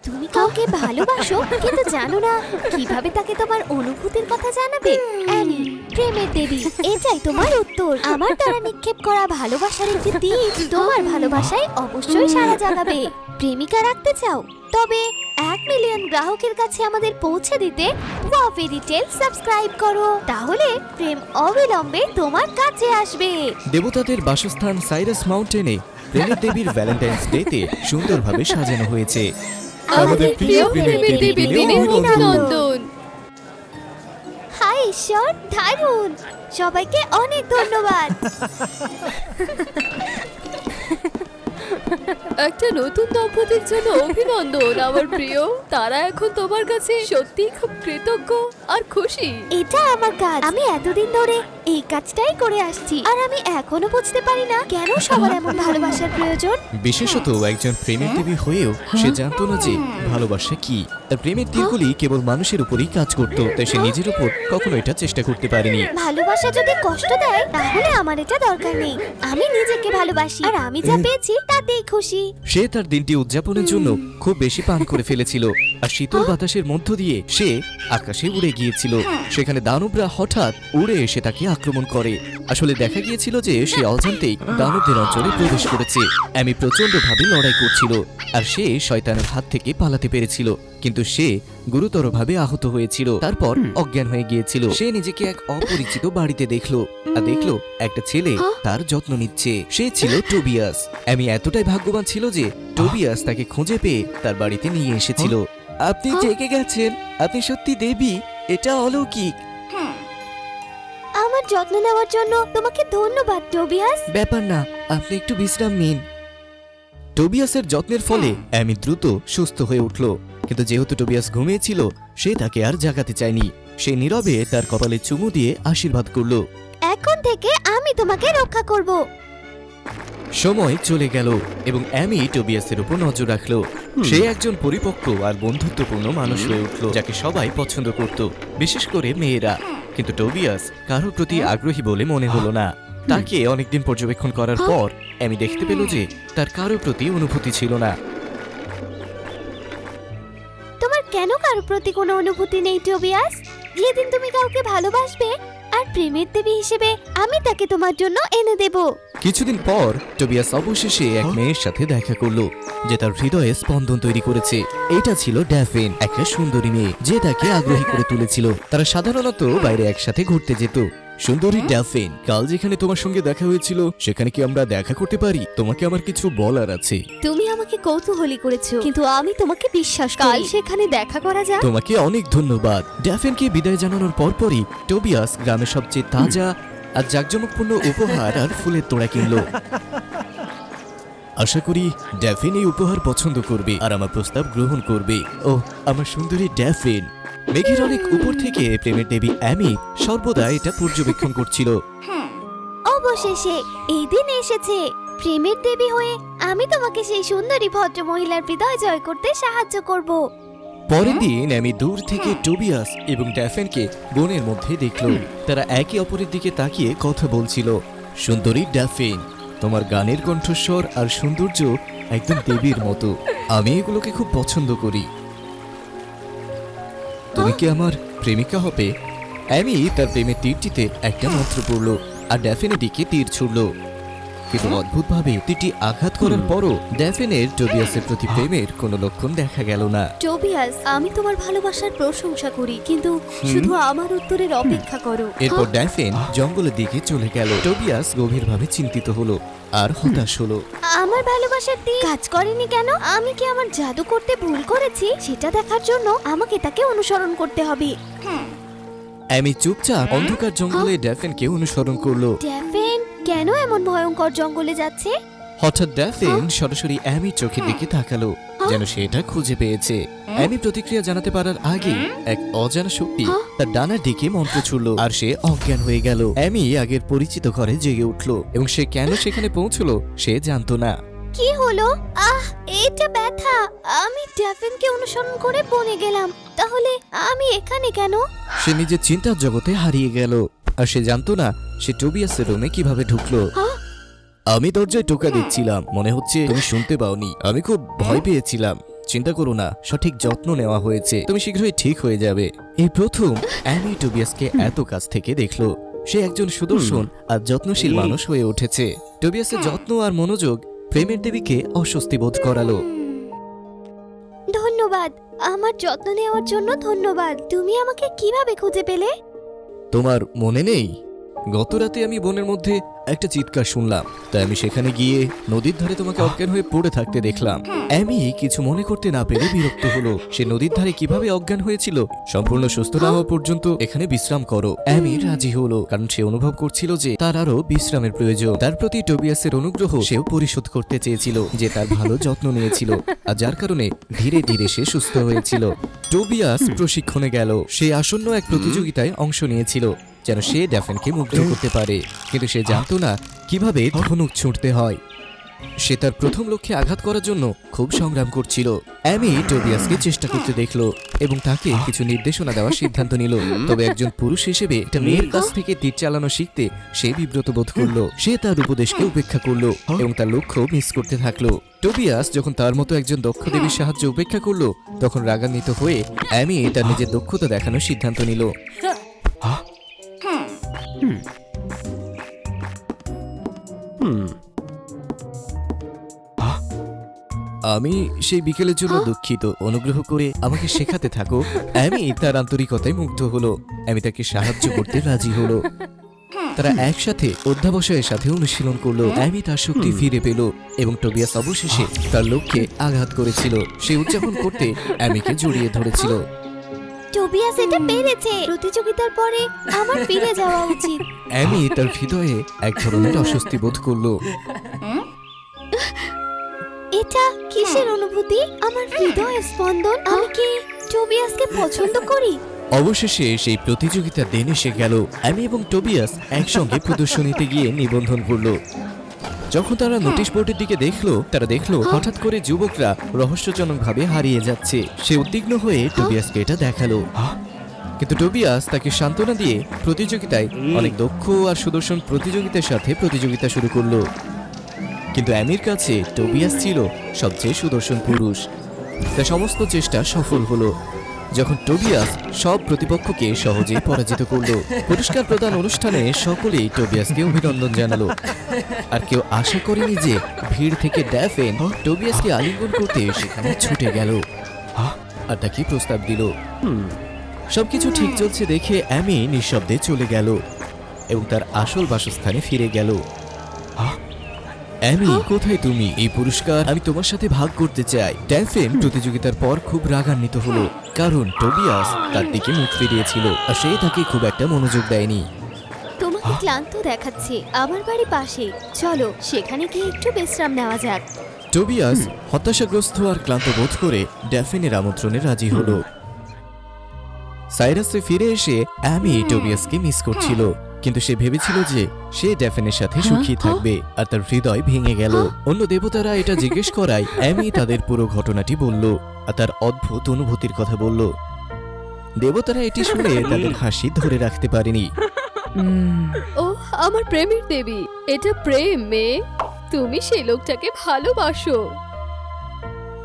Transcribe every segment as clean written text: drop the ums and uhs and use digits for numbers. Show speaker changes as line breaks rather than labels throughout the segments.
তুমি কাউকে ভালোবাসো কিন্তু জানো না কিভাবে তাকে তোমার অনুভূতির কথা জানাবে। অ্যানি, প্রেমের দেবী, এটাই তোমার উত্তর। আমার দ্বারা নিক্ষেপ করা ভালোবাসার একটি তীর তোমার ভালোবাসায় অবশ্যই সাড়া জাগাবে। প্রেমিকা রাখতে চাও? তবে 1 মিলিয়ন গ্রাহকের কাছে আমাদের পৌঁছে দিতে ওয়াও ফেরি টেল সাবস্ক্রাইব করো, তাহলে প্রেম অবিলম্বে তোমার কাছে আসবে।
দেবতাদের বাসস্থান সাইরাস মাউন্টেনে প্রেমের দেবীর ভ্যালেন্টাইন্স ডেতে সুন্দরভাবে সাজানো হয়েছে।
আমাদের প্রিয় প্রেমের দেবীর দিনে অভিনন্দন। হাই ঈশ্বর, দারুণ! সবাইকে অনেক ধন্যবাদ।
একটা নতুন দম্পতির জন্য অভিনন্দন আমার প্রিয়। তারা এখন তোমার কাছে সত্যি খুব কৃতজ্ঞ আর খুশি।
এটা আমার কাজ, আমি এতদিন ধরে এই কাজটাই করে আসছি, আর আমি এখনো বুঝতে পারি না কেন সবার এমন ভালোবাসার প্রয়োজন।
বিশেষত একজন প্রেমের দেবী হয়েও সে জানতো না যে ভালোবাসা কি। তার প্রেমের তীরগুলি কেবল মানুষের উপরই কাজ করত, তাই সে নিজের উপর কখনো এটা চেষ্টা করতে পারেনি।
ভালোবাসা যদি কষ্ট দেয় তাহলে আমার এটা দরকার নেই। আমি নিজেকে ভালোবাসি, আর আমি যা পেয়েছি তাতেই খুশি।
সে তার দিনটি উদযাপনের জন্য খুব বেশি পান করে ফেলেছিল, আর শীতল বাতাসের মধ্য দিয়ে সে আকাশে উড়ে গিয়েছিল। সেখানে দানবরা হঠাৎ উড়ে এসে তাকে আক্রমণ করে। আসলে দেখা গিয়েছিল যে সে অজান্তেই দানবদের অঞ্চলে প্রবেশ করেছে। অ্যামি প্রচন্ডভাবে লড়াই করছিল, আর সে শয়তানের হাত থেকে পালাতে পেরেছিল, কিন্তু সে গুরুতরভাবে আহত হয়েছিল। তারপর অজ্ঞান হয়ে গিয়েছিল। সে নিজেকে এক অপরিচিত বাড়িতে দেখলো, আর দেখলো একটা ছেলে তার যত্ন নিচ্ছে। সে ছিল টোবিয়াস। অ্যামি এতটাই ভাগ্যবান ছিল যে টোবিয়াস তাকে খুঁজে পেয়ে তার বাড়িতে নিয়ে এসেছিল। আপনি জেগে গেছেন, আপনি সত্যি দেবী, এটা অলৌকিক।
আমার যত্ন নেওয়ার জন্য তোমাকে ধন্যবাদ টোবিয়াস।
ব্যাপার না, আপনি একটু বিশ্রাম নিন। টোবিয়াসের যত্নের ফলে অ্যামি দ্রুত সুস্থ হয়ে উঠল, কিন্তু যেহেতু টোবিয়াস ঘুমিয়েছিল সে তাকে আর জাগাতে চায়নি। সে নীরবে তার কপালে চুমু দিয়ে আশীর্বাদ করল।
এখন থেকে আমি তোমাকে রক্ষা করব।
সময় চলে গেল এবং অ্যামি টোবিয়াসের উপর নজর রাখলো। সে একজন পরিপক্ক আর বন্ধুত্বপূর্ণ মানুষ হয়ে উঠল, যাকে সবাই পছন্দ করত, বিশেষ করে মেয়েরা। কিন্তু টোবিয়াস কারো প্রতি আগ্রহী বলে মনে হলো না। তাকে অনেকদিন পর্যবেক্ষণ করার পর অ্যামি দেখতে পেল যে তার কারো প্রতি অনুভূতি ছিল না।
তোমার কেন কারো প্রতি কোনো অনুভূতি নেই টোবিয়াস? যেদিন তুমি কাউকে ভালোবাসবে আর প্রেমের দেবী হিসেবে আমি তাকে তোমার জন্য এনে দেব।
কিছুদিন পর টোবিয়াস অবশেষে এক মেয়ের সাথে দেখা করলো, যে তার হৃদয়ে স্পন্দন তৈরি করেছে। এটা ছিল ড্যাফিন, একটা সুন্দরী মেয়ে যে তাকে আগ্রহী করে তুলেছিল। তারা সাধারণত বাইরে একসাথে ঘুরতে যেত। সুন্দরী ড্যাফিন, কাল যেখানে তোমার সঙ্গে দেখা হয়েছিল সেখানে কি আমরা দেখা করতে পারি? তোমাকে আমার কিছু বলার আছে।
তুমি আমাকে কৌতূহলী করেছো, কিন্তু আমি তোমাকে বিশ্বাস করি। কাল সেখানে দেখা করা যাক।
তোমাকে অনেক ধন্যবাদ। ড্যাফিনকে বিদায় জানানোর পরপরই টোবিয়াস গ্রামের সবচেয়ে তাজা আর জাঁকজমকপূর্ণ উপহার আর ফুলের তোড়া কিনল। আশা করি ড্যাফিন এই উপহার পছন্দ করবে আর আমার প্রস্তাব গ্রহণ করবে। ও আমার সুন্দরী ড্যাফিন। মেঘের অনেক উপর থেকে প্রেমের দেবী অ্যামি সর্বদা এটা পর্যবেক্ষণ করছিল।
অবশেষে এই দিন এসেছে। প্রেমের দেবী হয়ে আমি তোমাকে সেই সুন্দরী ভদ্র মহিলার হৃদয় জয় করতে সাহায্য করব।
পরের দিন অ্যামি দূর থেকে টোবিয়াস এবং ড্যাফিনকে বনের মধ্যে দেখল। তারা একে অপরের দিকে তাকিয়ে কথা বলছিল। সুন্দরী ড্যাফিন, তোমার গানের কণ্ঠস্বর আর সৌন্দর্য একদম দেবীর মতো। আমি এগুলোকে খুব পছন্দ করি। তুমি কি আমার প্রেমিকা হবে? অ্যামি তার প্রেমের তীরটিতে একটা মন্ত্র পড়ল আর ড্যাফিনের দিকে তীর ছুড়ল, কিন্তু অদ্ভুতভাবে তীরটি আঘাত করার পরও ড্যাফিনের টোবিয়াসের প্রতি প্রেমের কোনো লক্ষণ দেখা গেল না।
টোবিয়াস, আমি তোমার ভালোবাসার প্রশংসা করি, কিন্তু শুধু আমার উত্তরের অপেক্ষা করো।
এরপর ড্যাফিন জঙ্গলের দিকে চলে গেল। টোবিয়াস গভীরভাবে চিন্তিত হলো আর হতাশ হলো।
আমার ভালোবাসার তীর কাজ করেনি কেন? আমি কি আমার জাদু করতে ভুল করেছি? সেটা দেখার জন্য আমাকে তাকে অনুসরণ করতে হবে।
অ্যামি চুপচাপ অন্ধকার জঙ্গলে ড্যাফিনকে অনুসরণ করলো।
ড্যাফিন কেন এমন ভয়ঙ্কর জঙ্গলে যাচ্ছে?
হঠাৎ ড্যাফিন সরাসরি অ্যামির চোখের দিকে তাকালো, যেন সে এটা খুঁজে পেয়েছে। অ্যামি প্রতিক্রিয়া জানাতে পারার আগে এক অজানা শক্তি তার ডানার দিকে মন্ত্র ছুড়ল আর সে অজ্ঞান হয়ে গেল। অ্যামি আগের পরিচিত ঘরে জেগে উঠলো এবং সে কেন সেখানে পৌঁছলো সে জানতো না।
কি হলো? এটা ব্যথা। আমি ড্যাফিনকে অনুসরণ করে বনে গেলাম, তাহলে আমি এখানে কেন?
সে নিজের চিন্তার জগতে হারিয়ে গেল, আর সে জানতো না সে টোবিয়াসের রুমে কিভাবে ঢুকলো। আমি দরজায় টোকা দিচ্ছিলাম, মনে হচ্ছে তুমি শুনতে পাওনি। আমি খুব ভয় পেয়েছিলাম। চিন্তা করো না, সঠিক যত্ন নেওয়া হয়েছে, তুমি শীঘ্রই ঠিক হয়ে যাবে। এই প্রথম অ্যামি টোবিয়াসকে এত কাছ থেকে দেখলো। সে একজন সুদর্শন আর যত্নশীল মানুষ হয়ে উঠেছে। টোবিয়াসের যত্ন আর মনোযোগ প্রেমের দেবীকে অস্বস্তি বোধ করালো।
ধন্যবাদ, আমার যত্ন নেওয়ার জন্য ধন্যবাদ। তুমি আমাকে কিভাবে খুঁজে পেলে?
তোমার মনে নেই, গত রাতে আমি বনের মধ্যে একটা চিৎকার শুনলাম, তাই আমি সেখানে গিয়ে নদীর ধারে তোমাকে অজ্ঞান হয়ে পড়ে থাকতে দেখলাম। অ্যামি কিছু মনে করতে না পেরে বিরক্ত হলো। সে নদীর ধারে কিভাবে অজ্ঞান হয়েছিল, সম্পূর্ণ সুস্থ না হওয়া পর্যন্ত এখানে বিশ্রাম করো। অ্যামি রাজি হলো, কারণ সে অনুভব করছিল যে তার আরো বিশ্রামের প্রয়োজন। তার প্রতি টোবিয়াসের অনুগ্রহ সেও পরিশোধ করতে চেয়েছিল, যে তার ভালো যত্ন নিয়েছিল, আর যার কারণে ধীরে ধীরে সে সুস্থ হয়েছিল। টোবিয়াস প্রশিক্ষণে গেল। সে আসন্ন এক প্রতিযোগিতায় অংশ নিয়েছিল, যেন সে ড্যাফেনকে মুগ্ধ করতে পারে, কিন্তু সে জানতো না কিভাবে ধনুক ছুঁড়তে হয়। সে তার প্রথম লক্ষ্যে আঘাত করার জন্য খুব সংগ্রাম করছিল। অ্যামি টোবিয়াসকে চেষ্টা করতে দেখলো এবং তাকে কিছু নির্দেশনা দেওয়ার সিদ্ধান্ত নিল। তবে একজন পুরুষ হিসেবে একটা মেয়ের কাছ থেকে তীর চালানো শিখতে সে বিব্রত বোধ করলো। সে তার উপদেশকে উপেক্ষা করলো এবং তার লক্ষ্য মিস করতে থাকলো। টোবিয়াস যখন তার মতো একজন দক্ষ দেবীর সাহায্য উপেক্ষা করলো, তখন রাগান্বিত হয়ে অ্যামি তার নিজের দক্ষতা দেখানোর সিদ্ধান্ত নিল। আমি সেই বিকেলের জন্য দুঃখিত, অনুগ্রহ করে আমাকে শেখাতে থাকো। অ্যামি তার আন্তরিকতায় মুগ্ধ হলো। অ্যামি তাকে সাহায্য করতে রাজি হলো। তারা একসাথে অধ্যাবসায়ের সাথে অনুশীলন করলো। অ্যামি তার শক্তি ফিরে পেল এবং টোবিয়াস অবশেষে তার লক্ষ্যে আঘাত করেছিল। সে উদযাপন করতে অ্যামিকে জড়িয়ে ধরেছিল।
টোবিয়াস এটা পেরেছে। প্রতিযোগিতার পরে আমার ফিরে যাওয়া উচিত।
অ্যামি তার হৃদয়ে এক ধরনের অস্বস্তি বোধ করলো।
এটা কিসের অনুভূতি? আমার হৃদয়ের স্পন্দন। আমি কি টোবিয়াসকে পছন্দ করি?
অবশেষে সেই প্রতিযোগিতার দিন এসে গেল। অ্যামি এবং টোবিয়াস একসঙ্গে প্রদর্শনীতে গিয়ে নিবন্ধন করলো। যখন তারা নোটিশ বোর্ডের দিকে তারা দেখলো হঠাৎ করে যুবকরা রহস্যজনকভাবে হারিয়ে যাচ্ছে। সে উদ্বিগ্ন হয়ে টোবিয়াসকে এটা দেখালো, কিন্তু টোবিয়াস তাকে সান্ত্বনা দিয়ে প্রতিযোগিতায় অনেক দক্ষ আর সুদর্শন প্রতিযোগিতার সাথে প্রতিযোগিতা শুরু করলো। কিন্তু অ্যামির কাছে টোবিয়াস ছিল সবচেয়ে সুদর্শন পুরুষ। তার সমস্ত চেষ্টা সফল হলো। যখন টোবিয়াস সব প্রতিপক্ষকে সহজে পরাজিত করলো, পুরস্কার প্রদান অনুষ্ঠানে সকলেই টোবিয়াসকে অভিনন্দন জানালো। আর কেউ আশা করেনি যে ভিড় থেকে ড্যাফেন টোবিয়াসকে আলিঙ্গন করতে সেখানে ছুটে গেল আর তাকে প্রস্তাব দিল। সবকিছু ঠিক চলছে দেখে অ্যামি নিঃশব্দে চলে গেল এবং তার আসল বাসস্থানে ফিরে গেল। অ্যামি, কোথায় তুমি? এই পুরস্কার আমি তোমার সাথে ভাগ করতে চাই। ড্যাফেন প্রতিযোগিতার পর খুব রাগান্বিত হলো, কারণ টোবিয়াস তার দিকে মুখ ফিরিয়েছিল আর সে তাকে খুব একটা মনোযোগ দেয়নি।
তোমাকে ক্লান্ত দেখাচ্ছে। আমার বাড়ি পাশে, চলো সেখানে গিয়ে একটু বিশ্রাম নেওয়া যাক।
টোবিয়াস হতাশাগ্রস্ত আর ক্লান্ত বোধ করে ড্যাফেনের আমন্ত্রণে রাজি হলো। সাইরাসে ফিরে এসে অ্যামি টোবিয়াসকে মিস করছিল, কিন্তু সে ভেবেছিল যে সে ড্যাফেনের সাথে সুখী থাকবে, আর তার হৃদয় ভেঙে গেল। অন্য দেবতারা এটা জিজ্ঞেস করায় অ্যামি তাদের পুরো ঘটনাটি বলল আর তার অদ্ভুত অনুভূতির কথা বলল। দেবতারা এটি শুনে তাদের হাসি ধরে রাখতে পারেনি।
ও আমার প্রেমের দেবী, এটা প্রেম মেয়ে। তুমি সেই লোকটাকে ভালোবাসো।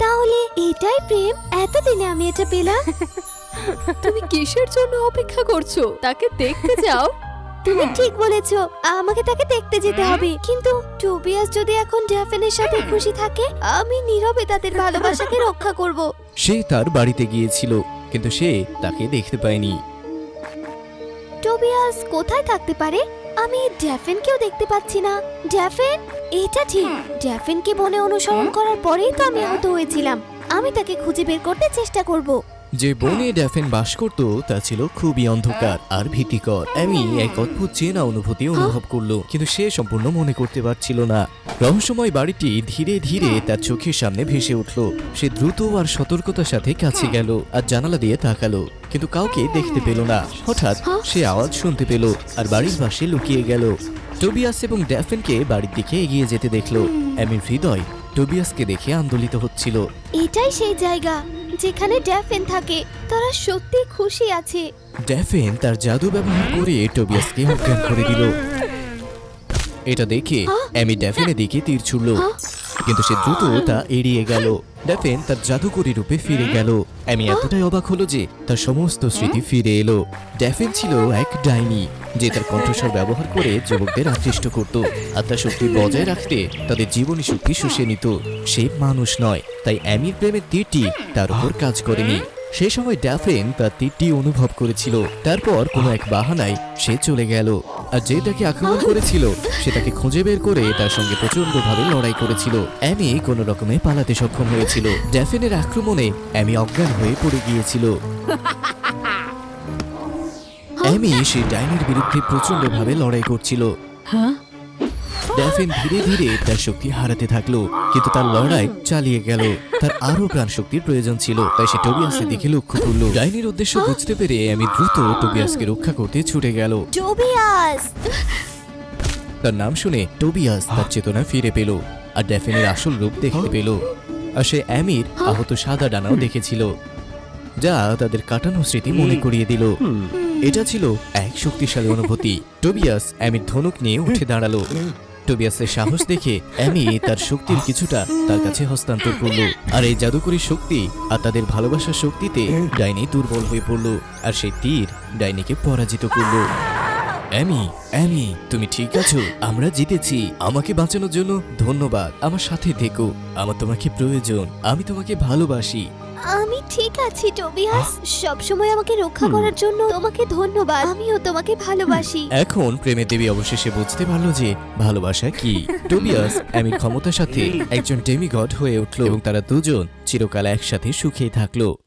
তাহলে এটাই প্রেম? এতদিনে আমি এটা পেলাম।
তুমি কিসের জন্য অপেক্ষা করছো? তাকে দেখতে যাও।
তুমি ঠিক বলেছো, আমাকে তাকে দেখতে যেতে হবে। কিন্তু টোবিয়াস যদি এখন ড্যাফেনের সাথে খুশি থাকে, আমি নীরবে তাদের ভালোবাসাকে রক্ষা করব।
সে তার বাড়িতে গিয়েছিল, কিন্তু সে তাকে দেখতে পায়নি।
টোবিয়াস কোথায় থাকতে পারে? আমি ড্যাফেনকেও দেখতে পাচ্ছি না। ড্যাফেন, এটা ঠিক। ড্যাফেনকে বনে অনুসরণ করার পরেই তো আমি আহত হয়েছিলাম। আমি তাকে খুঁজে বের করতে চেষ্টা করব।
যে বনে ড্যাফেন বাস করত তা ছিল খুবই অন্ধকার আর ভীতিকর। অ্যামি এক অদ্ভুত চেনা অনুভূতি অনুভব করলো, কিন্তু সে সম্পূর্ণ মনে করতে পারছিল না। রহস্যময় বাড়িটি ধীরে ধীরে তার চোখের সামনে ভেসে উঠল। সে দ্রুত আর সতর্কতার সাথে কাছে গেল আর জানালা দিয়ে তাকালো, কিন্তু কাউকে দেখতে পেল না। হঠাৎ সে আওয়াজ শুনতে পেল আর বাড়ির পাশে লুকিয়ে গেল। টোবিয়াস এবং ড্যাফেনকে বাড়ির দিকে এগিয়ে যেতে দেখলো। অ্যামির হৃদয় টোবিয়াসকে দেখে আন্দোলিত হচ্ছিল।
এটাই সেই জায়গা যেখানে ড্যাফেন থাকে। তারা সত্যি খুশি আছে।
ড্যাফেন তার জাদু ব্যবহার করে টোবিয়াসকে অজ্ঞান করে দিল। এটা দেখে অ্যামি ড্যাফেনের দিকে তীর ছুড়ল, কিন্তু সে দ্রুত তা এড়িয়ে গেল। ড্যাফেন তার জাদুকরী রূপে ফিরে গেল। অ্যামি এতটাই অবাক হলো যে তার সমস্ত স্মৃতি ফিরে এলো। ড্যাফেন ছিল এক ডাইনি যে তার কণ্ঠস্বর ব্যবহার করে যুবকদের আকৃষ্ট করত আর তার শক্তি বজায় রাখতে তাদের জীবনী শক্তি শুষে নিত। সে মানুষ নয়, তাই অ্যামির প্রেমের তীরটি তার উপর কাজ করেনি। সেই সময় ড্যাফেন তার তীরটি অনুভব করেছিল। তারপর কোনো এক বাহানায় সে চলে গেল আর যে তাকে আক্রমণ করেছিল সে তাকে খুঁজে বের করে তার সঙ্গে প্রচন্ডভাবে লড়াই করেছিল। অ্যামি কোনো রকমে পালাতে সক্ষম হয়েছিল। ড্যাফেনের আক্রমণে অ্যামি অজ্ঞান হয়ে পড়ে গিয়েছিল। অ্যামি সেই ডাইনির বিরুদ্ধে প্রচন্ডভাবে লড়াই করছিল। ড্যাফেন ধীরে ধীরে তার শক্তি হারাতে থাকলো, কিন্তু তার লড়াই চালিয়ে গেল। তার আরো প্রাণ শক্তির প্রয়োজন ছিল, তাই সে টোবিয়াসের দিকে লক্ষ্য করলো। ডাইনির উদ্দেশ্য বুঝতে পেরে আমি দ্রুত টোবিয়াসকে রক্ষা করতে ছুটে গেল।
টোবিয়াস!
তার নাম শুনে টোবিয়াস তার চেতনা ফিরে পেল আর ড্যাফেনের আসল রূপ দেখতে পেল। আর সে অ্যামির আহত সাদা ডানাও দেখেছিল, যা তাদের কাটানো স্মৃতি মনে করিয়ে দিল। এটা ছিল এক শক্তিশালী অনুভূতি। টোবিয়াস অ্যামির ধনুক নিয়ে উঠে দাঁড়ালো। টোবিয়াসের সাহস দেখে অ্যামি তার শক্তির কিছুটা তার কাছে হস্তান্তর করলো। আর এই জাদুকরী শক্তি আর তাদের ভালোবাসার শক্তিতে ডাইনি দুর্বল হয়ে পড়লো আর সেই তীর ডাইনিকে পরাজিত করলো। অ্যামি, অ্যামি, তুমি ঠিক আছো? আমরা জিতেছি। আমাকে বাঁচানোর জন্য ধন্যবাদ। আমার সাথে থেকো, আমার তোমাকে প্রয়োজন। আমি তোমাকে ভালোবাসি।
আমি ঠিক আছি টোবিয়াস। সব সময় আমাকে রক্ষা করার জন্য তোমাকে ধন্যবাদ। আমিও তোমাকে ভালোবাসি।
এখন প্রেমের দেবী অবশেষে বুঝতে পারলো যে ভালোবাসা কি। টোবিয়াস অ্যামির ক্ষমতার সাথে একজন ডেমিগড হয়ে উঠল এবং তারা দুজন চিরকাল একসাথে সুখেই থাকলো।